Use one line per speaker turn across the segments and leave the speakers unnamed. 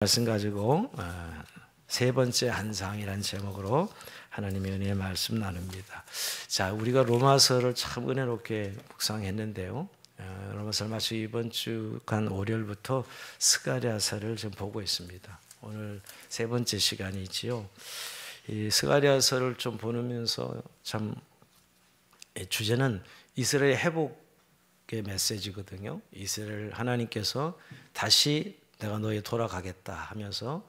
말씀 가지고 세 번째 한상이라는 제목으로 하나님의 은혜의 말씀 나눕니다. 자, 우리가 로마서를 참 은혜롭게 묵상했는데요. 로마서를 마치 이번 주 간 월요일부터 스가랴서를 좀 보고 있습니다. 오늘 세 번째 시간이지요. 이 스가랴서를 좀 보면서 참 주제는 이스라엘 회복의 메시지거든요. 이스라엘 하나님께서 다시 내가 너희 돌아가겠다 하면서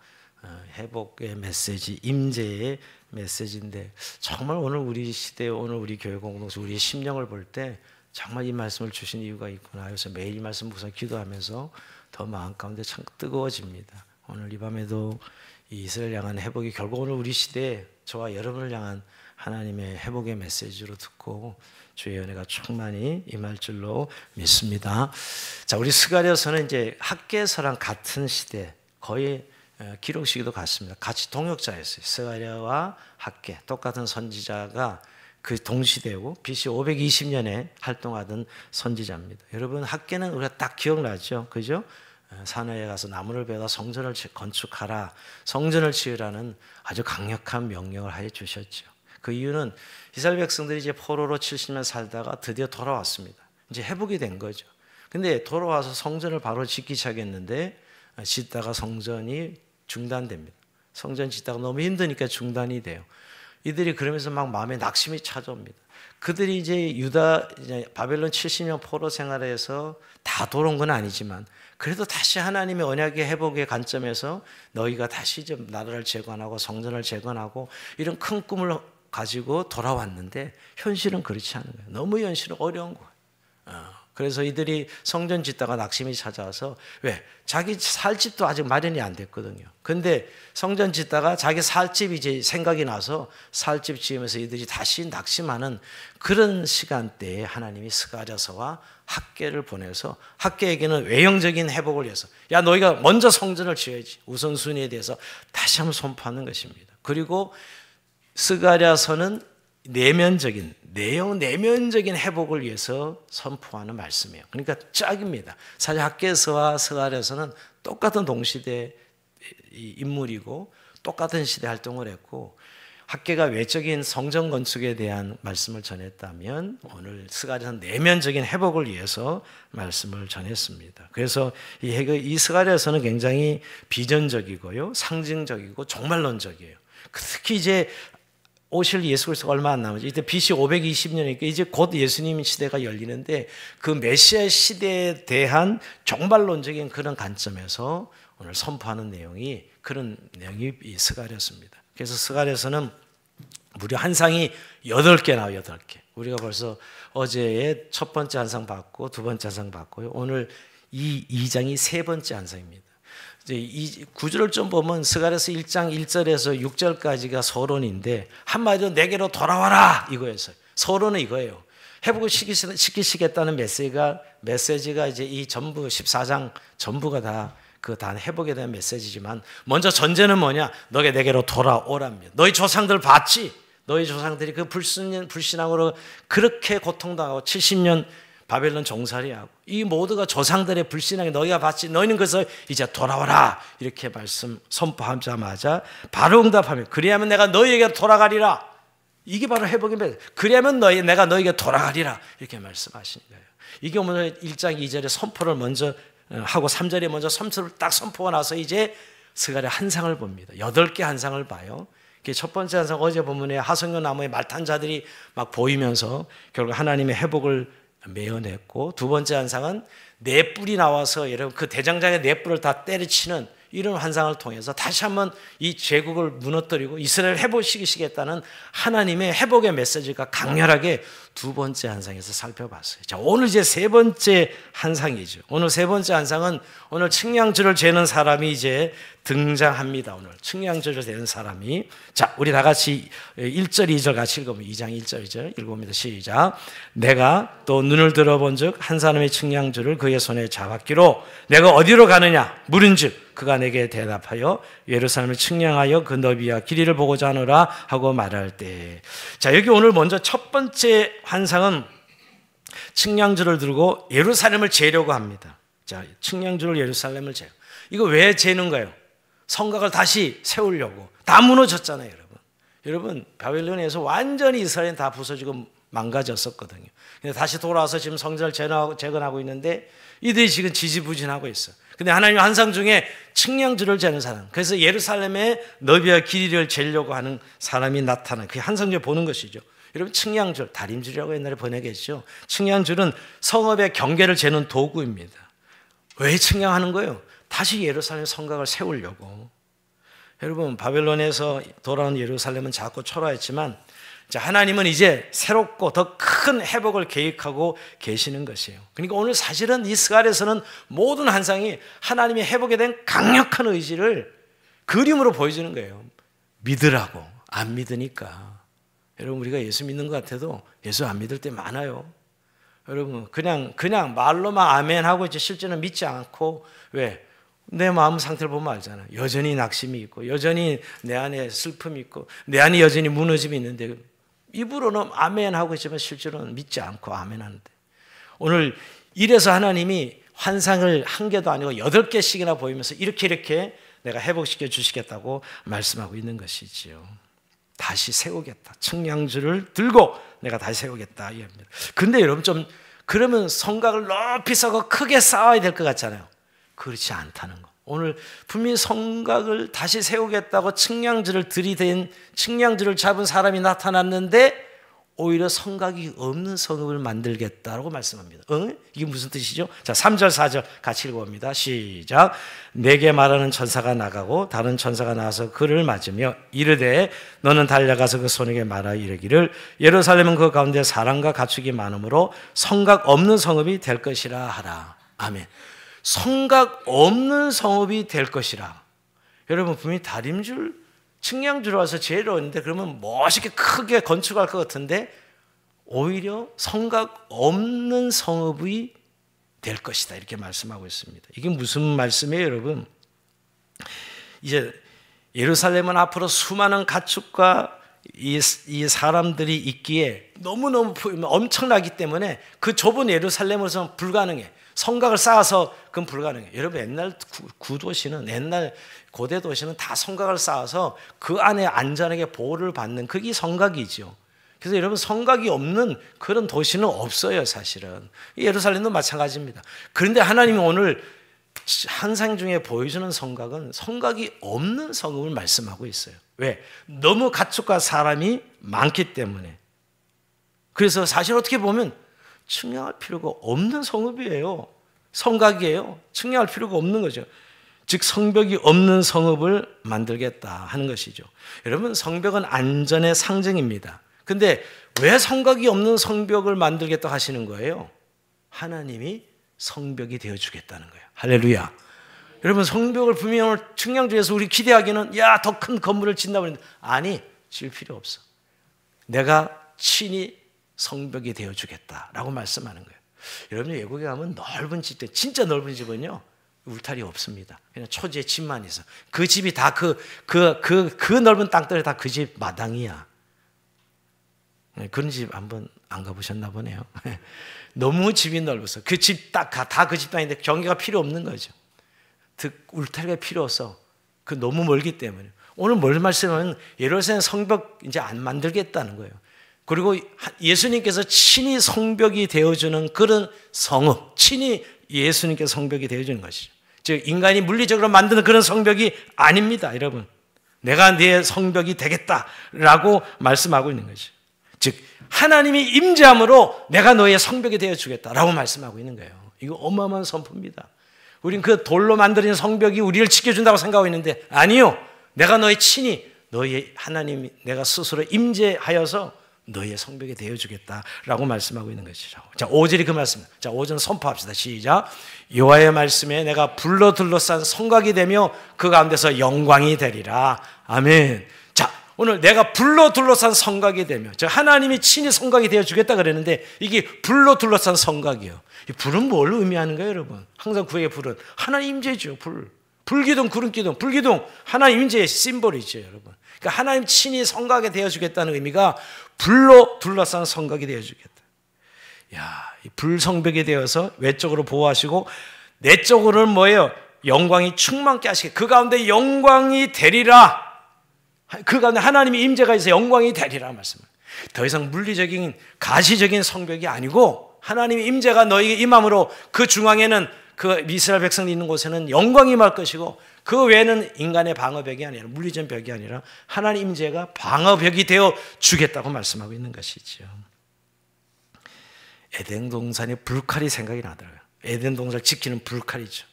회복의 메시지, 임재의 메시지인데 정말 오늘 우리 시대, 오늘 우리 교회 공동체, 우리의 심령을 볼 때 정말 이 말씀을 주신 이유가 있구나. 그래서 매일 이 말씀 묵상 기도하면서 더 마음 가운데 참 뜨거워집니다. 오늘 이 밤에도 이 이스라엘 향한 회복이 결국 오늘 우리 시대에 저와 여러분을 향한 하나님의 회복의 메시지로 듣고 주의 은혜가 충만히 임할 줄로 믿습니다. 자, 우리 스가랴서는 이제 학개서랑 같은 시대, 거의 기록 시기도 같습니다. 같이 동역자였어요. 스가랴와 학개, 똑같은 선지자가 그 동시대고 BC 520년에 활동하던 선지자입니다. 여러분, 학개는 우리가 딱 기억나죠, 그죠? 산하에 가서 나무를 베다 성전을 건축하라, 성전을 지으라는 아주 강력한 명령을 하여 주셨죠. 그 이유는 이스라엘 백성들이 이제 포로로 70년 살다가 드디어 돌아왔습니다. 이제 회복이 된 거죠. 근데 돌아와서 성전을 바로 짓기 시작했는데 짓다가 성전이 중단됩니다. 성전 짓다가 너무 힘드니까 중단이 돼요. 이들이 그러면서 막 마음에 낙심이 찾아옵니다. 그들이 이제 바벨론 70년 포로 생활에서 다 돌아온 건 아니지만 그래도 다시 하나님의 언약의 회복의 관점에서 너희가 다시 좀 나라를 재건하고 성전을 재건하고 이런 큰 꿈을 가지고 돌아왔는데 현실은 그렇지 않은 거예요. 너무 현실은 어려운 거예요. 그래서 이들이 성전 짓다가 낙심이 찾아와서 왜? 자기 살 집도 아직 마련이 안 됐거든요. 근데 성전 짓다가 자기 살 집이 이제 생각이 나서 살 집 지으면서 이들이 다시 낙심하는 그런 시간대에 하나님이 스가랴서와 학개를 보내서 학개에게는 외형적인 회복을 위해서 야, 너희가 먼저 성전을 지어야지, 우선순위에 대해서 다시 한번 선포하는 것입니다. 그리고 스가랴서는 내면적인 회복을 위해서 선포하는 말씀이에요. 그러니까 짝입니다. 사실 학개서와 스가랴서는 똑같은 동시대 인물이고 똑같은 시대 활동을 했고, 학개가 외적인 성전 건축에 대한 말씀을 전했다면 오늘 스가랴서는 내면적인 회복을 위해서 말씀을 전했습니다. 그래서 이 스가랴서는 굉장히 비전적이고요, 상징적이고 종말론적이에요. 특히 이제 오실 예수 그리스도가 얼마 안 남았죠. 이때 BC 520년이니까 이제 곧 예수님 시대가 열리는데 그 메시아 시대에 대한 종말론적인 그런 관점에서 오늘 선포하는 내용이 그런 내용이 이 스가랴서입니다. 그래서 스가랴서는 무려 한상이 8개 나와요. 8개. 우리가 벌써 어제의 첫 번째 한상 받고 두 번째 한상 받고요. 오늘 이 2장이 세 번째 한상입니다. 이 구절을 좀 보면 스가랴서 1장 1절에서 6절까지가 서론인데 한마디로 내게로 돌아와라 이거였어요. 서론은 이거예요. 회복을 시키시겠다는 메시지가 이제 이 전부 14장 전부가 다 회복에 대한 메시지지만 먼저 전제는 뭐냐? 너게 내게로 돌아오랍니다. 너희 조상들 봤지? 너희 조상들이 그 불신앙으로 그렇게 고통당하고 70년 바벨론 종살이하고 이 모두가 조상들의 불신앙에 너희가 봤지? 너희는 그래서 이제 돌아와라 이렇게 말씀 선포하자마자 바로 응답하며 그리하면 내가 너희에게 돌아가리라. 이게 바로 회복의 메시지. 그리하면 내가 너희에게 돌아가리라 이렇게 말씀하시는 거예요. 이게 오늘 1장 2절에 선포를 먼저 하고 3절에 먼저 선포를 딱 선포가 나서 이제 스가랴 한상을 봅니다. 8개 한상을 봐요. 첫 번째 한상 어제 본문에 하성교 나무에 말탄 자들이 막 보이면서 결국 하나님의 회복을 메어냈고, 두 번째 한상은 네 뿔이 나와서 여러분 그 대장장의 네 뿔을 다 때려치는 이런 환상을 통해서 다시 한번 이 제국을 무너뜨리고 이스라엘 회복시키시겠다는 하나님의 회복의 메시지가 강렬하게 두 번째 한상에서 살펴봤어요. 자, 오늘 이제 세 번째 한상이죠. 오늘 세 번째 한상은 오늘 측량줄을 재는 사람이 이제 등장합니다. 오늘 측량줄을 재는 사람이. 자, 우리 다 같이 1절 2절 같이 읽어보면 2장 1절 2절 읽어봅니다. 시작. 내가 또 눈을 들어본 즉 한 사람의 측량줄을 그의 손에 잡았기로 내가 어디로 가느냐 물은즉 그가 내게 대답하여 예루살렘을 측량하여 그 너비와 길이를 보고자 하노라 하고 말할 때. 자, 여기 오늘 먼저 첫 번째 환상은 측량줄을 들고 예루살렘을 재려고 합니다. 자, 측량줄을 예루살렘을 재요. 이거 왜 재는 거예요? 성곽을 다시 세우려고 다 무너졌잖아요, 여러분. 여러분, 바벨론에서 완전히 이스라엘은 다 부서지고 망가졌었거든요. 근데 다시 돌아와서 지금 성전을 재건하고 있는데 이들이 지금 지지부진하고 있어. 근데 하나님의 환상 중에 측량주를 재는 사람, 그래서 예루살렘의 너비와 길이를 재려고 하는 사람이 나타나는 그 환상 중에 보는 것이죠. 여러분, 측량줄, 다림줄이라고 옛날에 번역했죠. 측량줄은 성읍의 경계를 재는 도구입니다. 왜 측량하는 거예요? 다시 예루살렘 성곽을 세우려고. 여러분, 바벨론에서 돌아온 예루살렘은 작고 초라했지만 하나님은 이제 새롭고 더 큰 회복을 계획하고 계시는 것이에요. 그러니까 오늘 사실은 이 스갈에서는 모든 환상이 하나님의 회복에 대한 강력한 의지를 그림으로 보여주는 거예요. 믿으라고. 안 믿으니까. 여러분, 우리가 예수 믿는 것 같아도 예수 안 믿을 때 많아요. 여러분, 그냥 말로만 아멘 하고 이제 실제는 믿지 않고, 왜? 내 마음 상태를 보면 알잖아요. 여전히 낙심이 있고, 여전히 내 안에 슬픔이 있고, 내 안에 여전히 무너짐이 있는데, 입으로는 아멘 하고 있지만 실제로는 믿지 않고 아멘 하는데, 오늘 이래서 하나님이 환상을 한 개도 아니고 8개씩이나 보이면서 이렇게 내가 회복시켜 주시겠다고 말씀하고 있는 것이지요. 다시 세우겠다. 측량줄을 들고 내가 다시 세우겠다 이 합니다. 근데 여러분, 좀 그러면 성곽을 높이 쌓고 크게 쌓아야 될 것 같잖아요. 그렇지 않다는 거. 오늘 분명히 성곽을 다시 세우겠다고 측량줄을 들이댄, 측량줄을 잡은 사람이 나타났는데 오히려 성곽이 없는 성읍을 만들겠다라고 말씀합니다. 이게 무슨 뜻이죠? 자, 3절 4절 같이 읽어봅니다. 시작. 내게 말하는 천사가 나가고 다른 천사가 나와서 그를 맞으며 이르되 너는 달려가서 그 손에게 말하 이르기를 예루살렘은 그 가운데 사람과 가축이 많으므로 성곽 없는 성읍이 될 것이라 하라. 아멘. 성곽 없는 성읍이 될 것이라. 여러분, 분명히 다림줄, 측량줄 와서 제일 어려운데 그러면 멋있게 크게 건축할 것 같은데 오히려 성곽 없는 성읍이 될 것이다 이렇게 말씀하고 있습니다. 이게 무슨 말씀이에요, 여러분? 이제 예루살렘은 앞으로 수많은 가축과 이 사람들이 있기에 너무너무 엄청나기 때문에 그 좁은 예루살렘으로서는 불가능해. 성곽을 쌓아서 그건 불가능해요. 여러분, 옛날 구도시는, 옛날 고대 도시는 다 성곽을 쌓아서 그 안에 안전하게 보호를 받는 그게 성곽이죠. 그래서 여러분, 성곽이 없는 그런 도시는 없어요, 사실은. 예루살렘도 마찬가지입니다. 그런데 하나님이 오늘 환상 중에 보여주는 성곽은 성곽이 없는 성읍을 말씀하고 있어요. 왜? 너무 가축과 사람이 많기 때문에. 그래서 사실 어떻게 보면 측량할 필요가 없는 성읍이에요. 성곽이에요. 측량할 필요가 없는 거죠. 즉 성벽이 없는 성읍을 만들겠다 하는 것이죠. 여러분, 성벽은 안전의 상징입니다. 근데 왜 성곽이 없는 성벽을 만들겠다 하시는 거예요? 하나님이 성벽이 되어주겠다는 거예요. 할렐루야. 여러분, 성벽을 분명히 오늘 측량주에서 우리 기대하기는 야, 더 큰 건물을 짓나 보는데 아니, 질 필요 없어. 내가 친히 성벽이 되어주겠다라고 말씀하는 거예요. 여러분, 외국에 가면 넓은 집, 진짜 넓은 집은요 울타리 없습니다. 그냥 초지에 집만 있어. 그 집이 다 그 넓은 땅들이 다 그 집 마당이야. 그런 집 한번 안 가보셨나 보네요. 너무 집이 넓어서 그 집 다 그 집 땅인데 경계가 필요 없는 거죠. 울타리가 필요 없어. 그 너무 멀기 때문에. 오늘 뭘 말씀하면 예루살렘 성벽 이제 안 만들겠다는 거예요. 그리고 예수님께서 친히 성벽이 되어주는 그런 성읍, 친히 예수님께서 성벽이 되어주는 것이죠. 즉 인간이 물리적으로 만드는 그런 성벽이 아닙니다, 여러분. 내가 네 성벽이 되겠다라고 말씀하고 있는 것이죠. 즉 하나님이 임재함으로 내가 너의 성벽이 되어주겠다라고 말씀하고 있는 거예요. 이거 어마어마한 선포입니다. 우린 그 돌로 만들어진 성벽이 우리를 지켜준다고 생각하고 있는데 아니요. 내가 너의 친히 너의 하나님이 내가 스스로 임재하여서 너의 성벽이 되어주겠다라고 말씀하고 있는 것이죠. 자, 5절이 그 말씀. 자, 5절 선포합시다. 시작. 여호와의 말씀에 내가 불로 둘러싼 성곽이 되며 그 가운데서 영광이 되리라. 아멘. 자, 오늘 내가 불로 둘러싼 성곽이 되며, 즉 하나님이 친히 성곽이 되어주겠다 그랬는데 이게 불로 둘러싼 성곽이요. 이 불은 뭘 의미하는 거예요, 여러분? 항상 구약의 불은 하나님 임재죠. 불기둥, 구름기둥, 불기둥 하나님 임재의 심볼이죠, 여러분. 그러니까 하나님 친히 성곽이 되어주겠다는 의미가 불로 둘러싼 성곽이 되어주겠다. 야, 이 불성벽이 되어서 외적으로 보호하시고 내적으로는 뭐예요? 영광이 충만케 하시게 그 가운데 영광이 되리라. 그 가운데 하나님의 임재가 있어 영광이 되리라 말씀합니다. 더 이상 물리적인 가시적인 성벽이 아니고 하나님의 임재가 너에게 임함으로 그 중앙에는 그 이스라엘 백성이 있는 곳에는 영광이 임할 것이고 그 외에는 인간의 방어벽이 아니라 물리적 벽이 아니라 하나님 임재가 방어벽이 되어 주겠다고 말씀하고 있는 것이죠. 에덴 동산의 불칼이 생각이 나더라고요. 에덴 동산을 지키는 불칼이죠.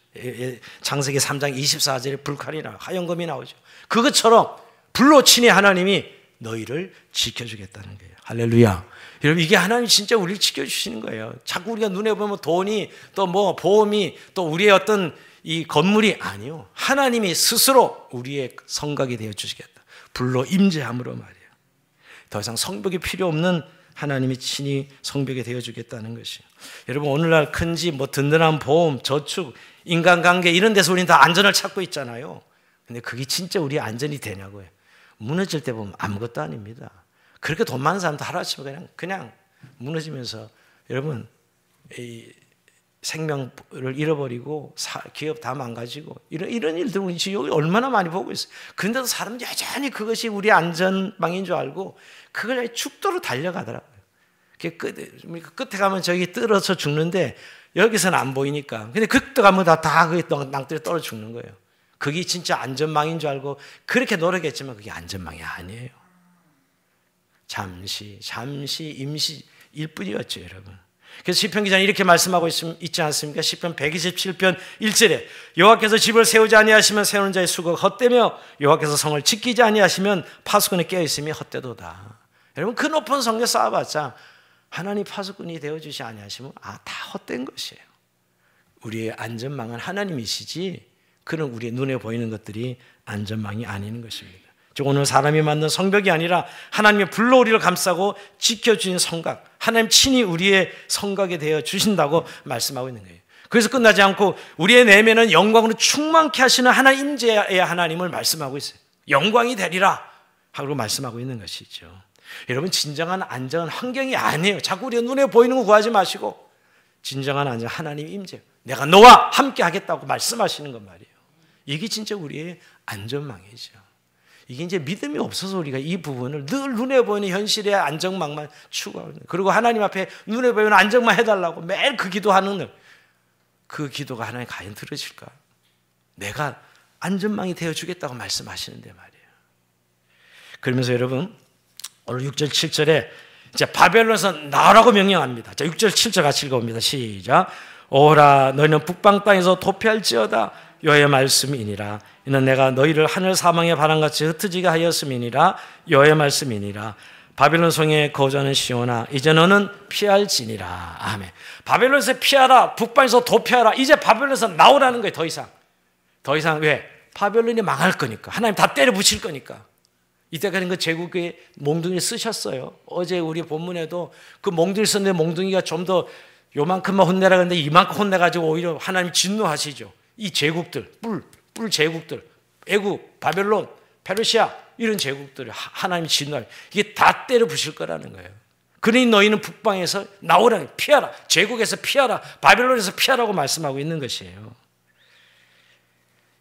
창세기 3장 24절에 불칼이 나와요. 화염검이 나오죠. 그것처럼 불로 친히 하나님이 너희를 지켜주겠다는 거예요. 할렐루야. 여러분 이게 하나님이 진짜 우리를 지켜주시는 거예요. 자꾸 우리가 눈에 보면 돈이 또 뭐 보험이 또 우리의 어떤 이 건물이 아니요. 하나님이 스스로 우리의 성곽이 되어 주시겠다. 불로 임재함으로 말이에요. 더 이상 성벽이 필요 없는 하나님이 친히 성벽이 되어 주겠다는 것이에요. 여러분 오늘날 큰집 뭐 든든한 보험, 저축, 인간관계 이런 데서 우리는 다 안전을 찾고 있잖아요. 근데 그게 진짜 우리 안전이 되냐고요. 무너질 때 보면 아무것도 아닙니다. 그렇게 돈 많은 사람도 하루아침에 그냥 무너지면서 여러분 이 생명을 잃어버리고 기업 다 망가지고 이런 일들 우리 지금 얼마나 많이 보고 있어요. 그런데도 사람은 여전히 그것이 우리 안전망인 줄 알고 그걸 죽도록 달려가더라고요. 끝에 가면 저기 떨어져 죽는데 여기서는 안 보이니까. 근데 그때 가면 다 그 낭떠러지 떨어 죽는 거예요. 그게 진짜 안전망인 줄 알고 그렇게 노력했지만 그게 안전망이 아니에요. 잠시 임시일 뿐이었죠, 여러분. 그래서 시편 기자는 이렇게 말씀하고 있지 않습니까? 시편 127편 1절에 여호와께서 집을 세우지 아니하시면 세우는 자의 수고가 헛되며 여호와께서 성을 지키지 아니하시면 파수꾼이 깨어있음이 헛되도다. 여러분 그 높은 성벽 쌓아봤자 하나님 파수꾼이 되어주시 아니하시면 다 헛된 것이에요. 우리의 안전망은 하나님이시지 그는 우리의 눈에 보이는 것들이 안전망이 아닌 것입니다. 즉 오늘 사람이 만든 성벽이 아니라 하나님의 불로 우리를 감싸고 지켜주신 성곽, 하나님 친히 우리의 성곽이 되어 주신다고 말씀하고 있는 거예요. 그래서 끝나지 않고 우리의 내면은 영광으로 충만케 하시는 하나님 임재의 하나님을 말씀하고 있어요. 영광이 되리라 하고 말씀하고 있는 것이죠. 여러분 진정한 안전한 환경이 아니에요. 자꾸 우리가 눈에 보이는 거 구하지 마시고 진정한 안전 하나님 임재, 내가 너와 함께 하겠다고 말씀하시는 것 말이에요. 이게 진짜 우리의 안전망이죠. 이게 이제 믿음이 없어서 우리가 이 부분을 늘 눈에 보이는 현실의 안정망만 추구하고 있는 거예요. 그리고 하나님 앞에 눈에 보이는 안정만 해달라고 매일 그 기도하는 그 기도가 하나님 과연 들으실까? 내가 안전망이 되어주겠다고 말씀하시는데 말이에요. 그러면서 여러분 오늘 6절 7절에 이제 바벨론에서 나오라고 명령합니다. 자, 6절 7절 같이 읽어봅니다. 시작. 오라 너희는 북방 땅에서 도피할지어다 여호와의 말씀이니라. 이는 내가 너희를 하늘 사망의 바람같이 흩어지게 하였음이니라. 여호와의 말씀이니라. 바벨론 성에 거주하는 시온아 이제 너는 피할지니라. 아멘. 바벨론에서 피하라. 북방에서 도피하라. 이제 바벨론에서 나오라는 거예요. 더 이상 왜? 바벨론이 망할 거니까. 하나님 다 때려 부칠 거니까. 이때까지는 그 제국의 몽둥이를 쓰셨어요. 어제 우리 본문에도 그 몽둥이를 썼는데 몽둥이가 좀 더 요만큼만 혼내라 그랬는데 이만큼 혼내가지고 오히려 하나님 진노하시죠. 이 제국들, 뿔 제국들, 애국, 바벨론, 페르시아 이런 제국들을 하나님이 진노할 이게 다 때려 부실 거라는 거예요. 그러니 너희는 북방에서 나오라, 피하라, 제국에서 피하라, 바벨론에서 피하라고 말씀하고 있는 것이에요.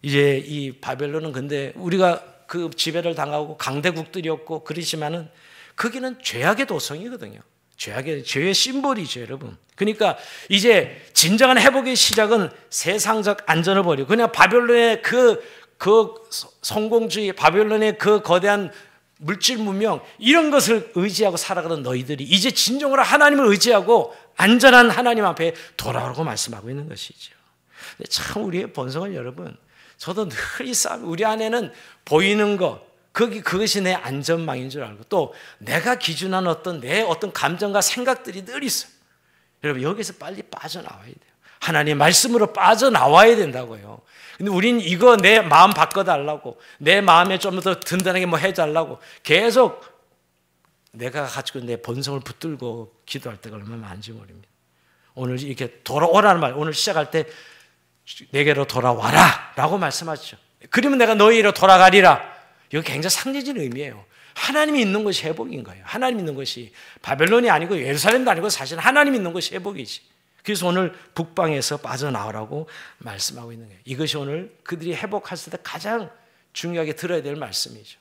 이제 이 바벨론은 근데 우리가 그 지배를 당하고 강대국들이었고 그러지만은 거기는 죄악의 도성이거든요. 죄의 심볼이죠, 여러분. 그러니까 이제 진정한 회복의 시작은 세상적 안전을 버리고 그냥 바벨론의 그 성공주의, 바벨론의 그 거대한 물질 문명 이런 것을 의지하고 살아가던 너희들이 이제 진정으로 하나님을 의지하고 안전한 하나님 앞에 돌아오라고 말씀하고 있는 것이죠. 근데 참 우리의 본성은 여러분, 저도 늘 이 싸움, 우리 안에는 보이는 것, 그것이 내 안전망인 줄 알고 또 내가 기준한 내 어떤 감정과 생각들이 늘 있어요. 여러분 여기서 빨리 빠져나와야 돼요. 하나님의 말씀으로 빠져나와야 된다고요. 근데 우린 이거 내 마음 바꿔달라고, 내 마음에 좀 더 든든하게 뭐 해달라고 계속 내가 가지고 내 본성을 붙들고 기도할 때가 얼마나 많은지 모릅니다. 오늘 이렇게 돌아오라는 말, 오늘 시작할 때 내게로 돌아와라 라고 말씀하시죠. 그러면 내가 너희로 돌아가리라. 이거 굉장히 상징적인 의미예요. 하나님이 있는 것이 회복인 거예요. 하나님 있는 것이 바벨론이 아니고 예루살렘도 아니고 사실 하나님 있는 것이 회복이지. 그래서 오늘 북방에서 빠져나오라고 말씀하고 있는 거예요. 이것이 오늘 그들이 회복했을 때 가장 중요하게 들어야 될 말씀이죠.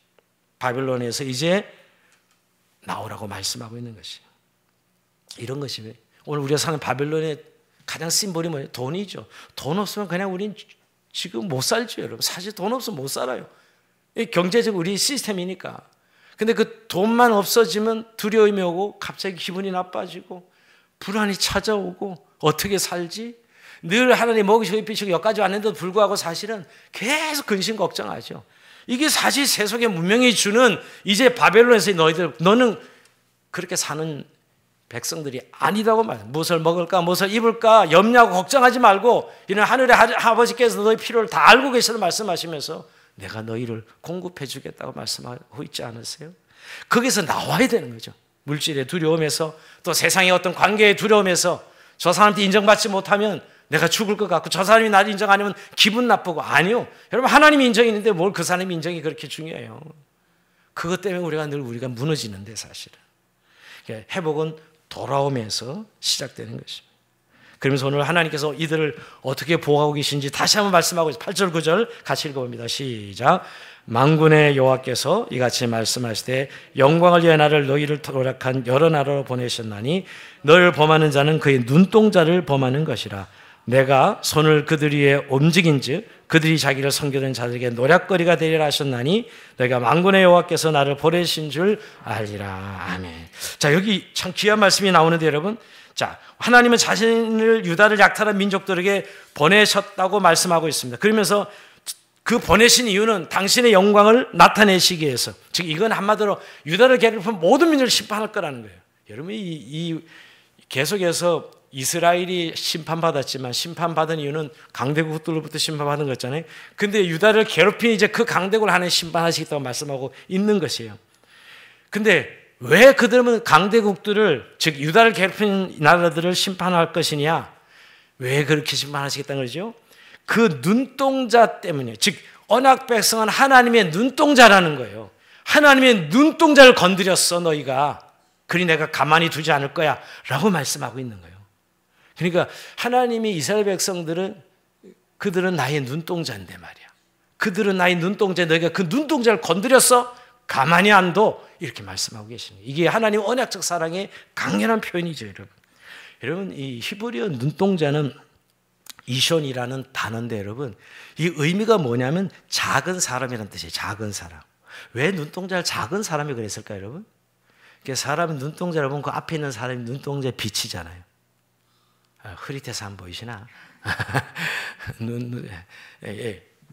바빌론에서 이제 나오라고 말씀하고 있는 것이 이런 것이에요. 오늘 우리가 사는 바빌론의 가장 심볼이 뭐예요? 돈이죠. 돈 없으면 그냥 우린 지금 못 살죠, 여러분. 사실 돈 없으면 못 살아요. 경제적 우리 시스템이니까. 근데 그 돈만 없어지면 두려움이 오고 갑자기 기분이 나빠지고 불안이 찾아오고 어떻게 살지? 늘 하나님 먹이시고 입히시고 여기까지 왔는데도 불구하고 사실은 계속 근심 걱정하죠. 이게 사실 세속의 문명이 주는 이제 바벨론에서 너는 그렇게 사는 백성들이 아니다고 말해요. 무엇을 먹을까 무엇을 입을까 염려하고 걱정하지 말고 이는 하늘의 아버지께서 너희 필요를 다 알고 계시다고 말씀하시면서 내가 너희를 공급해 주겠다고 말씀하고 있지 않으세요? 거기서 나와야 되는 거죠. 물질의 두려움에서 또 세상의 어떤 관계의 두려움에서 저 사람한테 인정받지 못하면 내가 죽을 것 같고 저 사람이 나를 인정 안 하면 기분 나쁘고 아니요. 여러분 하나님이 인정이 있는데 뭘 그 사람이 인정이 그렇게 중요해요. 그것 때문에 우리가 무너지는데 사실은. 회복은 돌아오면서 시작되는 것입니다. 그러면서 오늘 하나님께서 이들을 어떻게 보호하고 계신지 다시 한번 말씀하고 있습니다. 8절 9절 같이 읽어봅니다. 시작. 만군의 여호와께서 이같이 말씀하시되 영광을 위해 나를 너희를 도락한 여러 나라로 보내셨나니 너를 범하는 자는 그의 눈동자를 범하는 것이라. 내가 손을 그들 위에 움직인즉 그들이 자기를 섬기는 자들에게 노략거리가 되리라 하셨나니 내가 만군의 여호와께서 나를 보내신 줄 알리라. 아멘. 자, 여기 참 귀한 말씀이 나오는데 여러분, 자, 하나님은 자신을 유다를 약탈한 민족들에게 보내셨다고 말씀하고 있습니다. 그러면서 그 보내신 이유는 당신의 영광을 나타내시기 위해서, 즉 이건 한마디로 유다를 괴롭힌 모든 민족을 심판할 거라는 거예요. 여러분 이 계속해서 이스라엘이 심판받았지만 심판받은 이유는 강대국들로부터 심판받은 거잖아요. 근데 유다를 괴롭힌 이제 그 강대국을 하나님 심판하시겠다고 말씀하고 있는 것이에요. 근데 왜 그들은 강대국들을, 즉 유다를 괴롭힌 나라들을 심판할 것이냐? 왜 그렇게 심판하시겠다는 거죠? 그 눈동자 때문에, 즉 언약 백성은 하나님의 눈동자라는 거예요. 하나님의 눈동자를 건드렸어 너희가. 그러니 내가 가만히 두지 않을 거야 라고 말씀하고 있는 거예요. 그러니까 하나님이 이스라엘 백성들은 그들은 나의 눈동자인데 말이야. 그들은 나의 눈동자, 너희가 그 눈동자를 건드렸어? 가만히 안 둬. 이렇게 말씀하고 계시는 거예요. 이게 하나님 언약적 사랑의 강렬한 표현이죠, 여러분. 여러분, 이 히브리어 눈동자는 이숀이라는 단어인데 여러분, 이 의미가 뭐냐면 작은 사람이라는 뜻이에요. 작은 사람. 왜 눈동자를 작은 사람이 그랬을까요, 여러분? 사람의 눈동자를 보면 그 앞에 있는 사람이 눈동자에 비치잖아요. 흐릿해서 안 보이시나?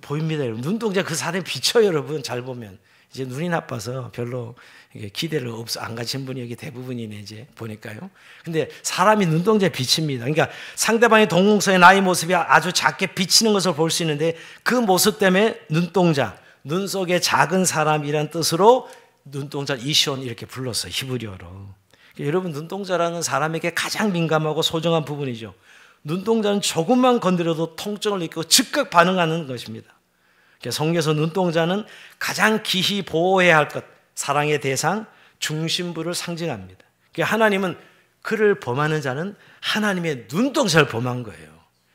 보입니다, 여러분. 눈동자 그 사람이 비쳐요, 여러분. 잘 보면. 이제 눈이 나빠서 별로 기대를 안 가진 분이 여기 대부분이네, 이제 보니까요. 근데 사람이 눈동자에 비칩니다. 그러니까 상대방의 동공서의 나의 모습이 아주 작게 비치는 것을 볼 수 있는데 그 모습 때문에 눈동자, 눈 속에 작은 사람이란 뜻으로 눈동자 이숀 이렇게 불렀어요, 히브리어로. 그러니까 여러분, 눈동자라는 사람에게 가장 민감하고 소중한 부분이죠. 눈동자는 조금만 건드려도 통증을 느끼고 즉각 반응하는 것입니다. 성경에서 눈동자는 가장 기히 보호해야 할 것, 사랑의 대상, 중심부를 상징합니다. 하나님은 그를 범하는 자는 하나님의 눈동자를 범한 거예요.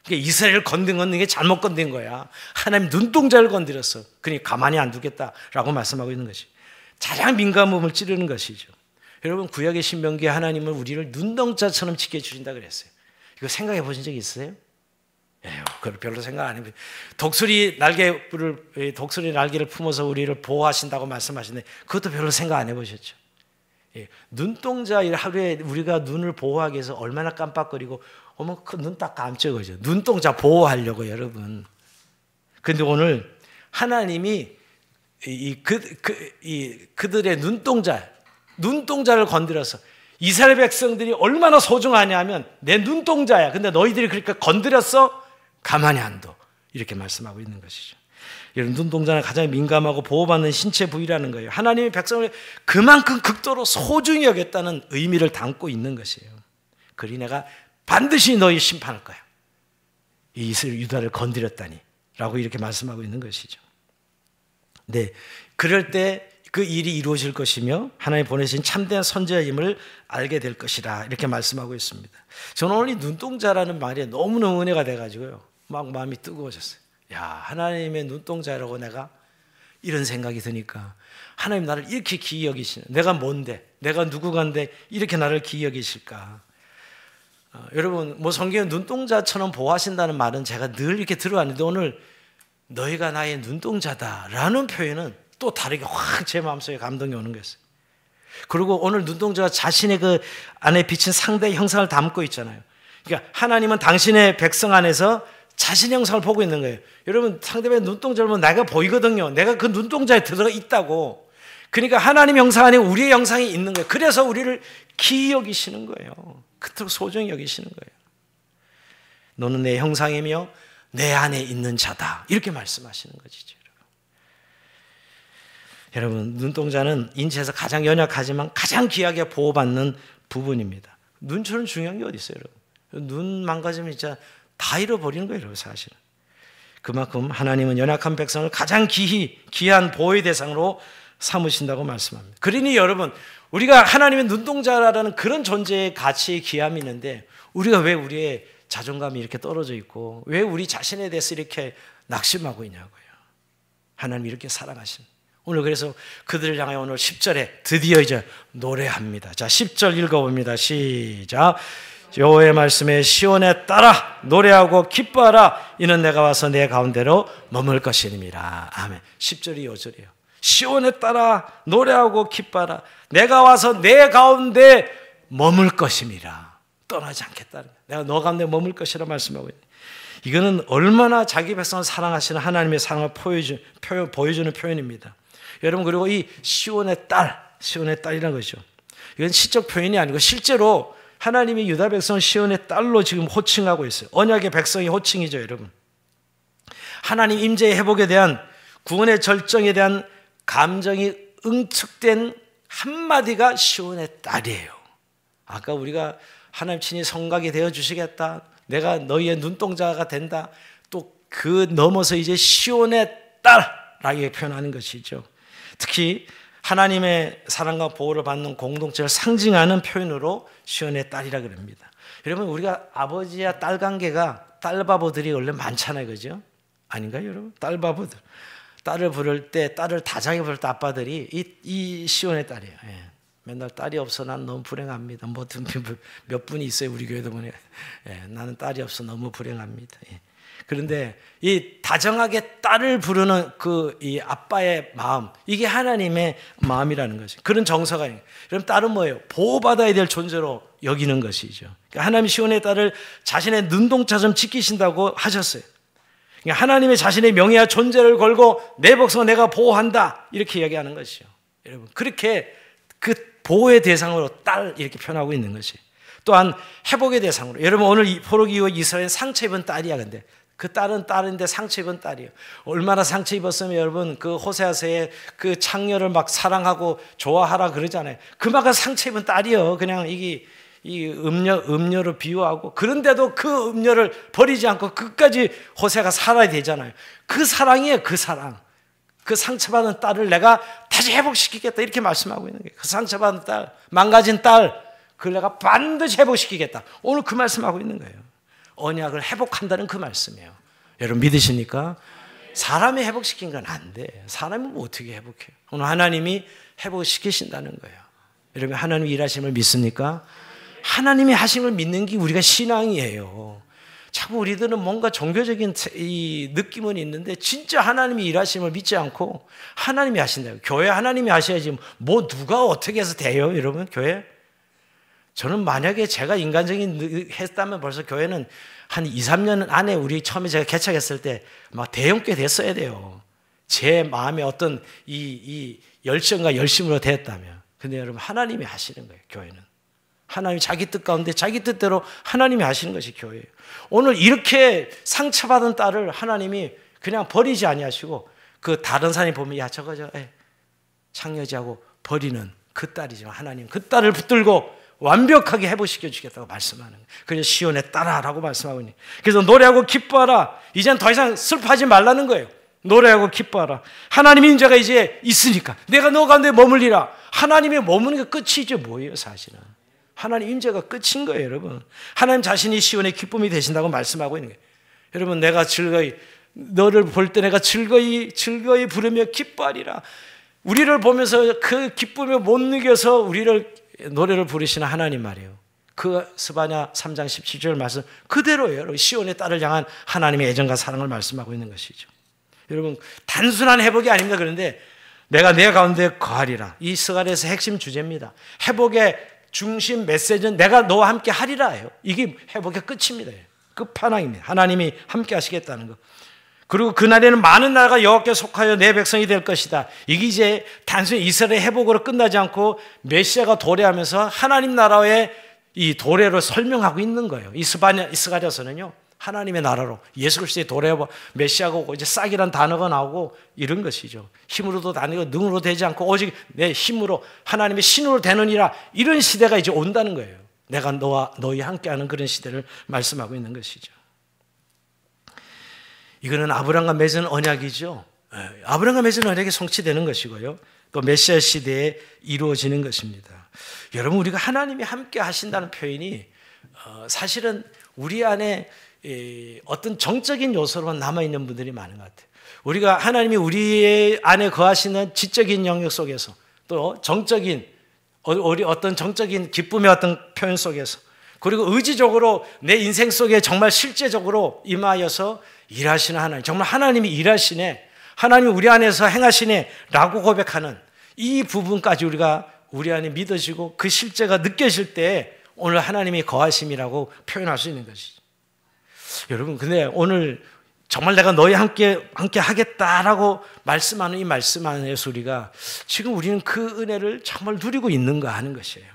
이스라엘을 건든 게 잘못 건든 거야. 하나님 눈동자를 건드렸어. 그러니 가만히 안 두겠다라고 말씀하고 있는 것이 가장 민감한 부분을 찌르는 것이죠. 여러분, 구약의 신명기에 하나님은 우리를 눈동자처럼 지켜주신다 그랬어요. 이거 생각해 보신 적 있어요? 그걸 별로 생각 안 해요. 독수리 날개를 품어서 우리를 보호하신다고 말씀하시는데 그것도 별로 생각 안 해보셨죠? 눈동자 하루에 우리가 눈을 보호하기 위해서 얼마나 깜빡거리고 어머 그 눈 딱 감죠, 그죠? 눈동자 보호하려고 여러분. 근데 오늘 하나님이 그들의 눈동자를 건드려서 이스라엘 백성들이 얼마나 소중하냐면 내 눈동자야. 근데 너희들이 그러니까 건드렸어? 가만히 안 둬. 이렇게 말씀하고 있는 것이죠. 여러분, 눈동자는 가장 민감하고 보호받는 신체 부위라는 거예요. 하나님의 백성을 그만큼 극도로 소중히 여겼다는 의미를 담고 있는 것이에요. 그러니 내가 반드시 너희 심판할 거야. 이 이스라엘 유다를 건드렸다니 라고 이렇게 말씀하고 있는 것이죠. 네, 그럴 때 그 일이 이루어질 것이며 하나님 보내신 참된 선지자임을 알게 될 것이라 이렇게 말씀하고 있습니다. 저는 오늘 이 눈동자라는 말이 너무너무 은혜가 돼가지고요 막 마음이 뜨거워졌어요. 야, 하나님의 눈동자라고 내가 이런 생각이 드니까 하나님 나를 이렇게 기이 여기시는, 내가 뭔데, 내가 누구간데 이렇게 나를 기이 여기실까. 여러분 뭐 성경에 눈동자처럼 보호하신다는 말은 제가 늘 이렇게 들어왔는데 오늘 너희가 나의 눈동자다라는 표현은 또 다르게 확 제 마음속에 감동이 오는 거였어요. 그리고 오늘 눈동자가 자신의 그 안에 비친 상대의 형상을 담고 있잖아요. 그러니까 하나님은 당신의 백성 안에서 자신의 형상을 보고 있는 거예요. 여러분 상대방의 눈동자를 보면 내가 보이거든요. 내가 그 눈동자에 들어가 있다고. 그러니까 하나님 형상 안에 우리의 형상이 있는 거예요. 그래서 우리를 기이 여기시는 거예요. 그토록 소중히 여기시는 거예요. 너는 내 형상이며 내 안에 있는 자다 이렇게 말씀하시는 것이죠. 여러분 눈동자는 인체에서 가장 연약하지만 가장 귀하게 보호받는 부분입니다. 눈처럼 중요한 게 어디 있어요, 여러분? 눈 망가지면 진짜 다 잃어버리는 거예요, 여러분. 사실은 그만큼 하나님은 연약한 백성을 가장 귀한 보호의 대상으로 삼으신다고 말씀합니다. 그러니 여러분 우리가 하나님의 눈동자라는 그런 존재의 가치의 귀함이 있는데 우리가 왜 우리의 자존감이 이렇게 떨어져 있고 왜 우리 자신에 대해서 이렇게 낙심하고 있냐고요. 하나님이 이렇게 사랑하신 오늘 그래서 그들을 향해 오늘 10절에 드디어 이제 노래합니다. 자 10절 읽어봅니다. 시작. 여호와의 말씀에 시온에 따라 노래하고 기뻐하라. 이는 내가 와서 내 가운데로 머물 것이니라. 아멘. 10절이 5절이에요. 시온에 따라 노래하고 기뻐하라. 내가 와서 내 가운데 머물 것임이라. 떠나지 않겠다는 거예요. 내가 너 가운데 머물 것이라 말씀하고 있네. 이거는 얼마나 자기 백성을 사랑하시는 하나님의 사랑을 보여주는 표현입니다. 여러분 그리고 이 시온의 딸이라는 것이죠. 이건 시적 표현이 아니고 실제로 하나님이 유다 백성 시온의 딸로 지금 호칭하고 있어요. 언약의 백성이 호칭이죠, 여러분. 하나님 임재의 회복에 대한 구원의 절정에 대한 감정이 응축된 한마디가 시온의 딸이에요. 아까 우리가 하나님 친히 성각이 되어 주시겠다. 내가 너희의 눈동자가 된다. 또 그 넘어서 이제 시온의 딸라고 표현하는 것이죠. 특히 하나님의 사랑과 보호를 받는 공동체를 상징하는 표현으로 시온의 딸이라고 합니다. 여러분 우리가 아버지와 딸 관계가 딸바보들이 원래 많잖아요, 그죠? 아닌가요, 여러분? 딸바보들. 딸을 부를 때 딸을 다정하게 부를 때 아빠들이 이 시온의 딸이에요. 예. 맨날 딸이 없어 난 너무 불행합니다. 뭐 몇 분이 있어요 우리 교회도 보니. 예. 나는 딸이 없어 너무 불행합니다. 예. 그런데 이 다정하게 딸을 부르는 이 아빠의 마음, 이게 하나님의 마음이라는 것이죠. 그런 정서가 있는. 그럼 딸은 뭐예요? 보호받아야 될 존재로 여기는 것이죠. 그러니까 하나님이 시온의 딸을 자신의 눈동자처럼 지키신다고 하셨어요. 그러니까 하나님의 자신의 명예와 존재를 걸고 내 백성을 내가 보호한다 이렇게 이야기하는 것이죠. 여러분 그렇게 그 보호의 대상으로 딸 이렇게 표현하고 있는 것이. 또한 회복의 대상으로. 여러분 오늘 포로기 이후 이스라엘 상처 입은 딸이야. 근데 그 딸은 딸인데 상처 입은 딸이에요. 얼마나 상처 입었으면 여러분 그 호세아서의 그 창녀를 막 사랑하고 좋아하라 그러잖아요. 그만큼 상처 입은 딸이요. 그냥 이 음료로 비유하고 그런데도 그 음료를 버리지 않고 끝까지 호세아가 살아야 되잖아요. 그 사랑이에요. 그 사랑. 그 상처받은 딸을 내가 다시 회복시키겠다 이렇게 말씀하고 있는 거예요. 그 상처받은 딸, 망가진 딸, 그걸 내가 반드시 회복시키겠다. 오늘 그 말씀하고 있는 거예요. 언약을 회복한다는 그 말씀이에요. 여러분 믿으십니까? 사람이 회복시킨 건 안 돼. 사람은 뭐 어떻게 회복해요? 오늘 하나님이 회복시키신다는 거예요. 여러분 하나님이 일하심을 믿습니까? 하나님이 하신 걸 믿는 게 우리가 신앙이에요. 자꾸 우리들은 뭔가 종교적인 이 느낌은 있는데 진짜 하나님이 일하심을 믿지 않고 하나님이 하신다고. 교회 하나님이 하셔야지 뭐 누가 어떻게 해서 돼요, 여러분? 교회? 저는 만약에 제가 인간적인 했다면 벌써 교회는 한 2, 3년 안에 우리 처음에 제가 개척했을 때 막 대형교회 됐어야 돼요. 제 마음에 어떤 이 열정과 열심으로 되었다면. 근데 여러분 하나님이 하시는 거예요, 교회는. 하나님이 자기 뜻 가운데 자기 뜻대로 하나님이 하시는 것이 교회예요. 오늘 이렇게 상처받은 딸을 하나님이 그냥 버리지 아니하시고 그 다른 사람이 보면 야 저거 창녀지하고 버리는 그 딸이지만 하나님 그 딸을 붙들고 완벽하게 회복시켜 주겠다고 말씀하는 거예요. 그래서 시온에 따라라고 말씀하고 있는. 그래서 노래하고 기뻐하라. 이젠 더 이상 슬퍼하지 말라는 거예요. 노래하고 기뻐하라. 하나님의 임재가 이제 있으니까 내가 너 가운데 머물리라. 하나님의 머무는 게 끝이죠. 뭐예요 사실은. 하나님 임재가 끝인 거예요 여러분. 하나님 자신이 시온의 기쁨이 되신다고 말씀하고 있는 거예요. 여러분 내가 즐거이 너를 볼 때 내가 즐거이 부르며 기뻐하리라. 우리를 보면서 그 기쁨을 못 느껴서 우리를 노래를 부르시는 하나님 말이에요. 그 스바냐 3장 17절 말씀 그대로예요. 시온의 딸을 향한 하나님의 애정과 사랑을 말씀하고 있는 것이죠. 여러분 단순한 회복이 아닙니다. 그런데 내가 내 가운데 거하리라. 이 스가랴에서 핵심 주제입니다. 회복의 중심 메시지는 내가 너와 함께 하리라예요. 이게 회복의 끝입니다. 끝판왕입니다. 하나님이 함께 하시겠다는 것. 그리고 그날에는 많은 나라가 여호와께 속하여 내 백성이 될 것이다. 이게 이제 단순히 이스라엘의 회복으로 끝나지 않고 메시아가 도래하면서 하나님 나라의 이 도래를 설명하고 있는 거예요. 이 스가랴서는요 하나님의 나라로 예수 그리스도의 도래와 메시아가 오고 이제 싹이란 단어가 나오고 이런 것이죠. 힘으로도 아니고 능으로 되지 않고 오직 내 힘으로 하나님의 신으로 되느니라. 이런 시대가 이제 온다는 거예요. 내가 너와 너희 함께하는 그런 시대를 말씀하고 있는 것이죠. 이거는 아브라함과 맺은 언약이죠. 아브라함과 맺은 언약이 성취되는 것이고요. 또 메시아 시대에 이루어지는 것입니다. 여러분 우리가 하나님이 함께 하신다는 표현이 사실은 우리 안에 어떤 정적인 요소로만 남아있는 분들이 많은 것 같아요. 우리가 하나님이 우리 안에 거하시는 지적인 영역 속에서 또 정적인 어떤 정적인 기쁨의 어떤 표현 속에서 그리고 의지적으로 내 인생 속에 정말 실제적으로 임하여서 일하시는 하나님, 정말 하나님이 일하시네, 하나님이 우리 안에서 행하시네 라고 고백하는 이 부분까지 우리가 우리 안에 믿어지고 그 실제가 느껴질 때 오늘 하나님이 거하심이라고 표현할 수 있는 것이죠. 여러분 근데 오늘 정말 내가 너희 함께 하겠다라고 말씀하는 이 말씀 안에서 우리가 지금 우리는 그 은혜를 정말 누리고 있는가 하는 것이에요.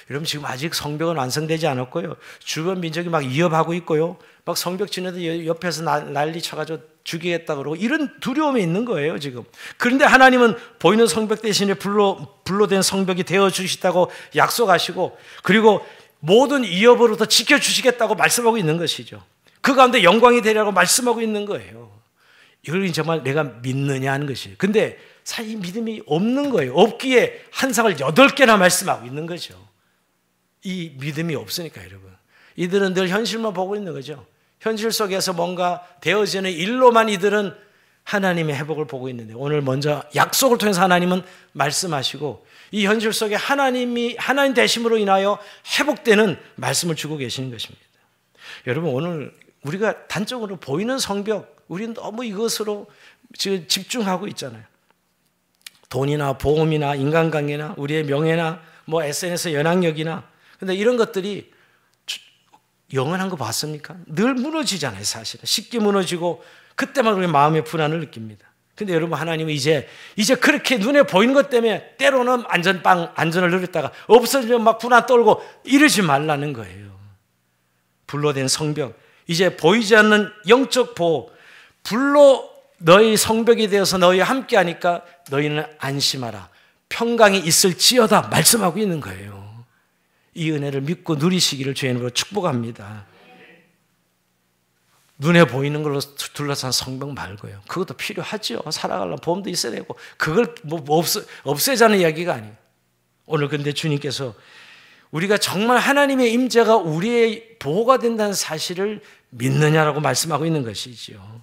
여러분 지금 아직 성벽은 완성되지 않았고요. 주변 민족이 막 위협하고 있고요. 막 성벽 지내도 옆에서 난리 쳐가지고 죽이겠다 그러고 이런 두려움이 있는 거예요 지금. 그런데 하나님은 보이는 성벽 대신에 불로 된 성벽이 되어주시다고 약속하시고 그리고 모든 위협으로부터 지켜주시겠다고 말씀하고 있는 것이죠. 그 가운데 영광이 되리라고 말씀하고 있는 거예요. 이걸 정말 내가 믿느냐 하는 것이에요. 근데 사실 이 믿음이 없는 거예요. 없기에 한 상을 8개나 말씀하고 있는 거죠. 이 믿음이 없으니까 여러분. 이들은 늘 현실만 보고 있는 거죠. 현실 속에서 뭔가 되어지는 일로만 이들은 하나님의 회복을 보고 있는데 오늘 먼저 약속을 통해서 하나님은 말씀하시고 이 현실 속에 하나님 되심으로 인하여 회복되는 말씀을 주고 계시는 것입니다. 여러분 오늘 우리가 단적으로 보이는 성벽 우리는 너무 이것으로 지금 집중하고 있잖아요. 돈이나 보험이나 인간관계나 우리의 명예나 뭐 SNS 연합력이나 근데 이런 것들이 영원한 거 봤습니까? 늘 무너지잖아요 사실은. 쉽게 무너지고 그때만 우리 마음의 불안을 느낍니다. 근데 여러분 하나님은 이제 그렇게 눈에 보이는 것 때문에 때로는 안전을 누렸다가 없어지면 막 불안 떨고 이러지 말라는 거예요. 불로 된 성벽 이제 보이지 않는 영적 보호 불로 너희 성벽이 되어서 너희 함께 하니까 너희는 안심하라 평강이 있을지어다 말씀하고 있는 거예요. 이 은혜를 믿고 누리시기를 주의 이름으로 축복합니다. 눈에 보이는 걸로 둘러싼 성벽 말고요. 그것도 필요하죠. 살아가려면 보험도 있어야 되고 그걸 없애자는 이야기가 아니에요. 오늘 근데 주님께서 우리가 정말 하나님의 임재가 우리의 보호가 된다는 사실을 믿느냐라고 말씀하고 있는 것이지요.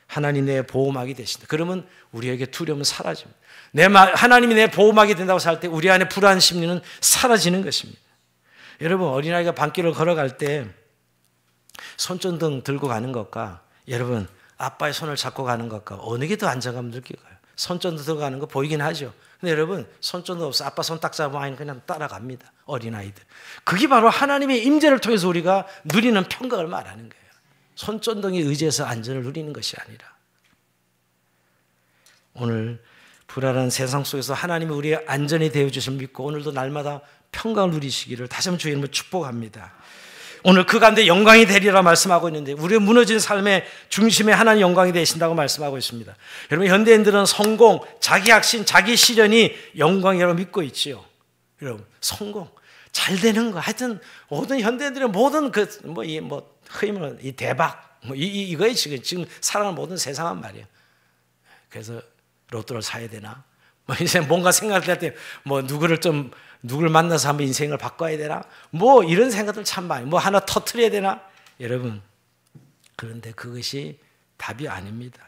하나님 내 보호막이 되신다. 그러면 우리에게 두려움은 사라집니다. 하나님이 내 보호막이 된다고 살 때 우리 안에 불안 심리는 사라지는 것입니다. 여러분 어린아이가 밤길을 걸어갈 때 손전등 들고 가는 것과 여러분 아빠의 손을 잡고 가는 것과 어느 게 더 안정감을 느낄까요? 손전등 들고 가는 거 보이긴 하죠. 근데 여러분 손전등 없어 아빠 손 딱 잡으면 그냥 따라갑니다. 어린아이들. 그게 바로 하나님의 임재를 통해서 우리가 누리는 평강을 말하는 거예요. 손전등에 의지해서 안전을 누리는 것이 아니라 오늘 불안한 세상 속에서 하나님이 우리의 안전이 되어주심을 믿고 오늘도 날마다 평강을 누리시기를 다시 한번 주의 이름으로 축복합니다. 오늘 그 가운데 영광이 되리라 말씀하고 있는데 우리의 무너진 삶의 중심에 하나님 영광이 되신다고 말씀하고 있습니다. 여러분 현대인들은 성공, 자기 확신, 자기 실현이 영광이라고 믿고 있지요. 여러분 성공, 잘 되는 거 하여튼 모든 현대인들의 모든 흔히 말하는 이 대박 이거에 지금 살아가는 모든 세상은 말이에요. 그래서 로또를 사야 되나? 이제 뭔가 생각할 때 누구를 만나서 한번 인생을 바꿔야 되나? 이런 생각들 참 많이. 하나 터트려야 되나? 여러분, 그런데 그것이 답이 아닙니다.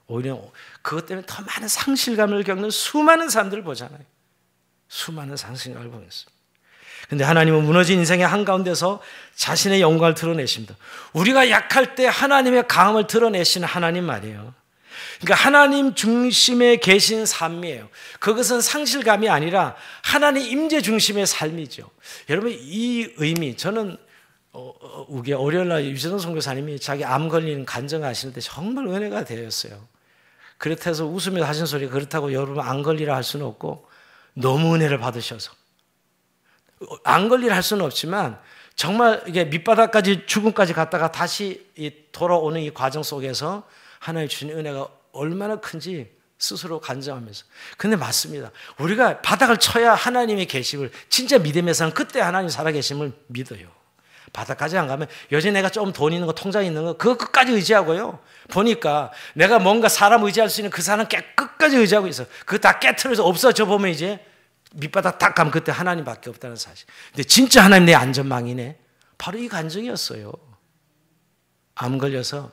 오히려 그것 때문에 더 많은 상실감을 겪는 수많은 사람들을 보잖아요. 수많은 상실감을 보겠습니다. 그런데 하나님은 무너진 인생의 한가운데서 자신의 영광을 드러내십니다. 우리가 약할 때 하나님의 강함을 드러내시는 하나님 말이에요. 그러니까 하나님 중심에 계신 삶이에요. 그것은 상실감이 아니라 하나님 임재 중심의 삶이죠. 여러분, 이 의미, 저는 우리 월요일날 유재동 선교사님이 자기 암 걸리는 간증하시는데 정말 은혜가 되었어요. 그렇다 해서 웃으면서 하신 소리가 그렇다고 여러분 안 걸리라 할 수는 없고 너무 은혜를 받으셔서 안 걸리라 할 수는 없지만 정말 이게 밑바닥까지 죽음까지 갔다가 다시 돌아오는 이 과정 속에서 하나님 주신 은혜가 얼마나 큰지 스스로 간증하면서. 근데 맞습니다. 우리가 바닥을 쳐야 하나님의 계심을 진짜 믿음에서는 그때 하나님 살아계심을 믿어요. 바닥까지 안 가면 여전히 내가 좀 돈 있는 거, 통장 있는 거 그거 끝까지 의지하고요. 보니까 내가 뭔가 사람 의지할 수 있는 그 사람 끝까지 의지하고 있어. 그거 다 깨트려서 없어져 보면 이제 밑바닥 딱 가면 그때 하나님밖에 없다는 사실. 근데 진짜 하나님 내 안전망이네. 바로 이 간증이었어요. 암 걸려서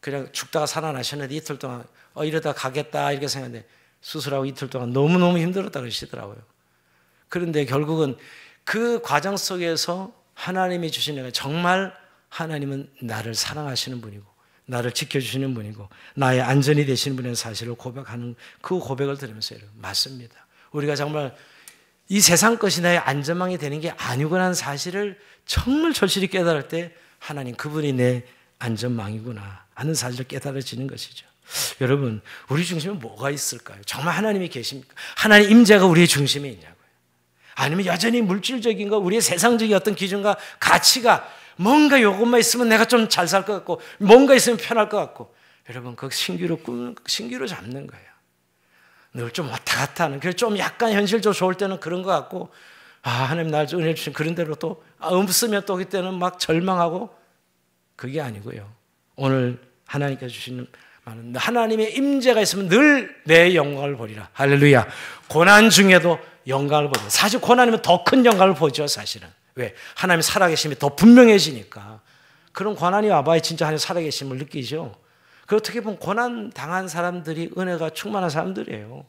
그냥 죽다가 살아나셨는데 이틀 동안 이러다 가겠다 이렇게 생각했는데 수술하고 이틀 동안 너무너무 힘들었다 그러시더라고요. 그런데 결국은 그 과정 속에서 하나님이 주신 은혜가 정말 하나님은 나를 사랑하시는 분이고 나를 지켜주시는 분이고 나의 안전이 되시는 분의 사실을 고백하는 그 고백을 들으면서 맞습니다. 우리가 정말 이 세상 것이 나의 안전망이 되는 게 아니구나 하는 사실을 정말 절실히 깨달을 때 하나님 그분이 내 안전망이구나 하는 사실을 깨달아지는 것이죠. 여러분, 우리 중심에 뭐가 있을까요? 정말 하나님이 계십니까? 하나님 임재가 우리의 중심에 있냐고요? 아니면 여전히 물질적인 거, 우리의 세상적인 어떤 기준과 가치가 뭔가 이것만 있으면 내가 좀 잘 살 것 같고 뭔가 있으면 편할 것 같고 여러분, 그 신기로 잡는 거예요. 늘 좀 왔다 갔다 하는, 그래서 좀 약간 현실적으로 좋을 때는 그런 것 같고 하나님 날 은혜 주신 그런 대로 또 없으면 또 그때는 막 절망하고 그게 아니고요. 오늘 하나님께서 주시는 말은 하나님의 임재가 있으면 늘 내 영광을 보리라. 할렐루야. 고난 중에도 영광을 보리라. 사실 고난이면 더 큰 영광을 보죠, 사실은. 왜? 하나님 살아계심이 더 분명해지니까. 그런 고난이 와봐야 진짜 하나님 살아계심을 느끼죠. 그 어떻게 보면 고난 당한 사람들이 은혜가 충만한 사람들이에요.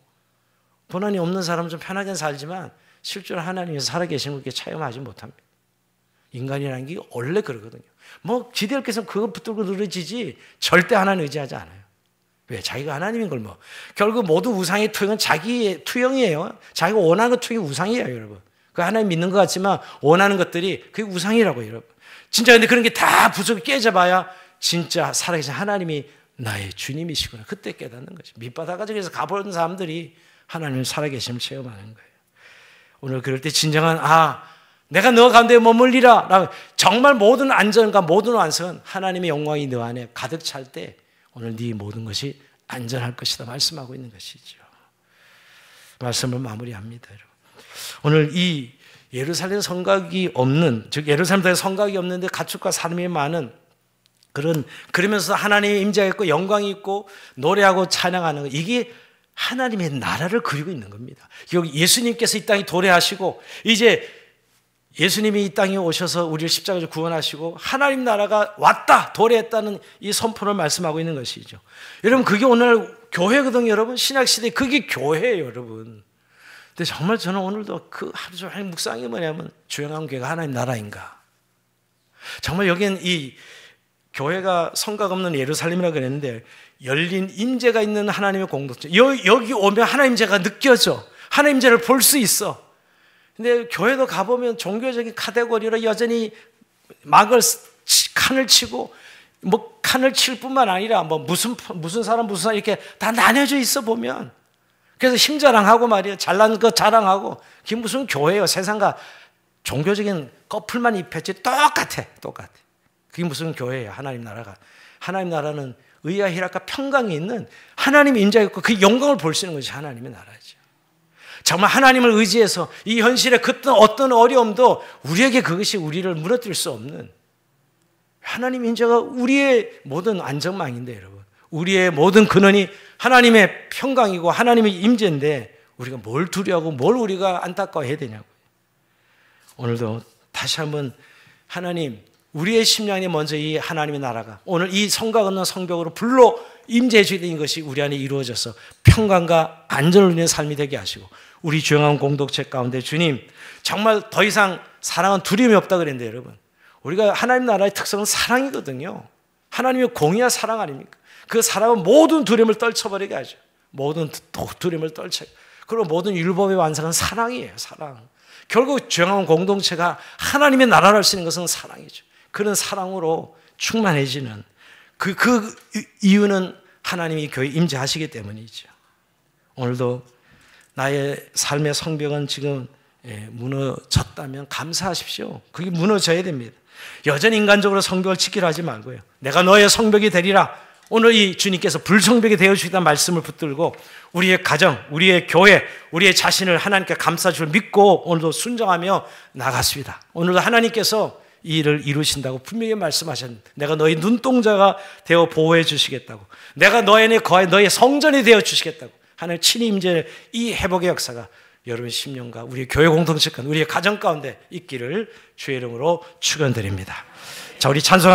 고난이 없는 사람은 좀 편하게 살지만 실제로 하나님이 살아계심을 그렇게 체험하지 못합니다. 인간이라는 게 원래 그러거든요. 기대할께서 그거 붙들고 늘어지지 절대 하나님 의지하지 않아요. 왜? 자기가 하나님인 걸 결국 모두 우상의 투영은 자기의 투영이에요. 자기가 원하는 것 투영이 우상이에요, 여러분. 그 하나님 믿는 것 같지만 원하는 것들이 그게 우상이라고요, 여러분. 진짜 근데 그런 게 다 부수고 깨져봐야 진짜 살아계신 하나님이 나의 주님이시구나. 그때 깨닫는 거죠. 밑바닥 가정에서 가보는 사람들이 하나님을 살아계심을 체험하는 거예요. 오늘 그럴 때 진정한 내가 너 가운데 머물리라 라고 정말 모든 안전과 모든 완성은 하나님의 영광이 너 안에 가득 찰 때 오늘 네 모든 것이 안전할 것이다 말씀하고 있는 것이죠. 말씀을 마무리합니다, 여러분. 오늘 이 예루살렘 성곽이 없는, 즉 예루살렘에 성곽이 없는데 가축과 사람이 많은 그러면서 하나님의 임재가 있고 영광이 있고 노래하고 찬양하는 것, 이게 하나님의 나라를 그리고 있는 겁니다. 여기 예수님께서 이 땅에 도래하시고 이제 예수님이 이 땅에 오셔서 우리를 십자가로 구원하시고 하나님 나라가 왔다 도래했다는 이 선포를 말씀하고 있는 것이죠. 여러분, 그게 오늘 교회거든요. 여러분, 신약시대 그게 교회예요, 여러분. 근데 정말 저는 오늘도 그 하루 종일 묵상이 뭐냐면 주영한 교회가 하나님 나라인가. 정말 여기는 이 교회가 성곽 없는 예루살렘이라고 그랬는데 열린 임재가 있는 하나님의 공동체. 여기 오면 하나님 임재가 느껴져. 하나님 임재를 볼 수 있어. 근데 교회도 가보면 종교적인 카테고리로 여전히 칸을 치고 칸을 칠 뿐만 아니라 무슨 사람 이렇게 다 나뉘어져 있어 보면. 그래서 힘 자랑하고 말이에요. 잘난 거 자랑하고. 그게 무슨 교회예요. 세상과 종교적인 커플만 입혔지 똑같아. 그게 무슨 교회예요. 하나님 나라가. 하나님 나라는 의와 희락과 평강이 있는 하나님의 임재가 있고 그 영광을 볼 수 있는 것이 하나님의 나라죠. 정말 하나님을 의지해서 이 현실에 어떤 어려움도 우리에게 그것이 우리를 무너뜨릴 수 없는. 하나님 임재가 우리의 모든 안전망인데 여러분, 우리의 모든 근원이 하나님의 평강이고 하나님의 임재인데 우리가 뭘 두려워하고 뭘 우리가 안타까워해야 되냐고. 오늘도 다시 한번 하나님, 우리의 심령에 먼저 이 하나님의 나라가 오늘 이 성과 없는 성벽으로 불로 임재해 주는 것이 우리 안에 이루어져서 평강과 안전을 누리는 삶이 되게 하시고, 우리 조용한 공동체 가운데 주님 정말 더 이상 사랑은 두려움이 없다 그랬는데 여러분, 우리가 하나님 나라의 특성은 사랑이거든요. 하나님의 공의와 사랑 아닙니까? 그 사랑은 모든 두려움을 떨쳐버리게 하죠. 모든 두려움을 떨쳐. 그리고 모든 율법의 완성은 사랑이에요. 사랑. 결국 조용한 공동체가 하나님의 나라를 할 수 있는 것은 사랑이죠. 그런 사랑으로 충만해지는 그 이유는 하나님이 교회에 임재하시기 때문이죠. 오늘도 나의 삶의 성벽은 지금 무너졌다면 감사하십시오. 그게 무너져야 됩니다. 여전히 인간적으로 성벽을 지키려 하지 말고요. 내가 너의 성벽이 되리라. 오늘 이 주님께서 불성벽이 되어주시다는 말씀을 붙들고 우리의 가정, 우리의 교회, 우리의 자신을 하나님께 감싸줄 믿고 오늘도 순종하며 나갔습니다. 오늘도 하나님께서 이 일을 이루신다고 분명히 말씀하셨는데, 내가 너희 눈동자가 되어 보호해 주시겠다고, 내가 너희 거해 너의 성전이 되어 주시겠다고 하나님 친히 임재 이 회복의 역사가 여러분 심령과 우리 교회 공동체 가운데, 우리의 가정 가운데 있기를 주의 이름으로 축원드립니다. 자, 우리 찬송